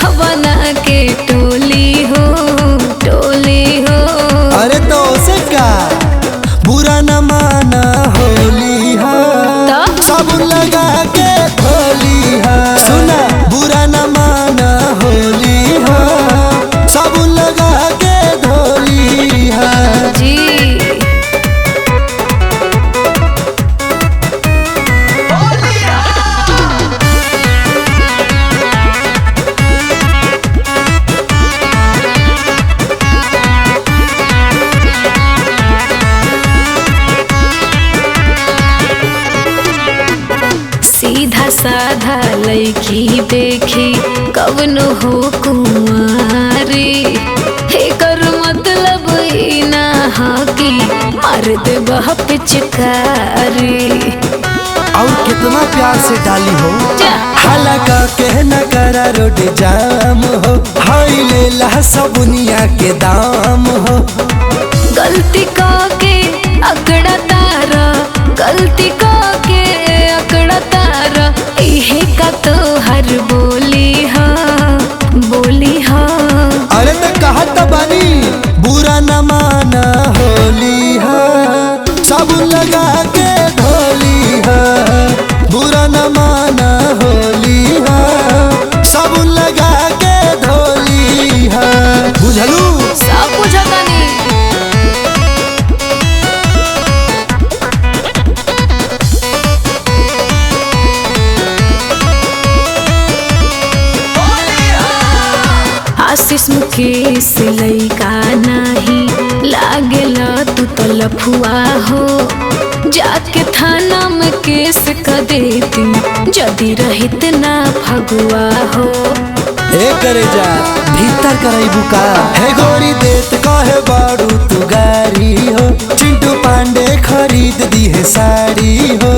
बना के टोली हो टोली हो। अरे तो से का बुरा न माना होली है साबुन लगा के धोली है। सुना बुरा न माना होली है साबुन लगा के धोली है जी। सीधा साधा लईकी देखी कवनो हो कुंवारी एकर मतलब ई ना हा कि मार दे बह पिचकारी। और कितना प्यार से डाली हो हालाका के न करा रोड जाम हो हाई ले ला सबुनिया के दाम हो। गलती का के अकड़ा तारा गलती का के अकड़ा तारा इहे का तो हर बोली हा बोली हा। अरे तो कहत बानी बुरा न माना होली है साबुन लगा के धोली है। बुरा न माना होली है साबुन लगा के धोली है। बुझलू सब बुझता नहीं। आशीष मुकेश लइका नाही लागेला तू तो लफुआ हो जाके थाना में केस कर देती जदी रहित ना फगुआ हो। ए करे जा भीतर करई बुका है गोरी देत कहे बारू तू गारी हो चिंटू पांडे खरीद दी है साड़ी हो।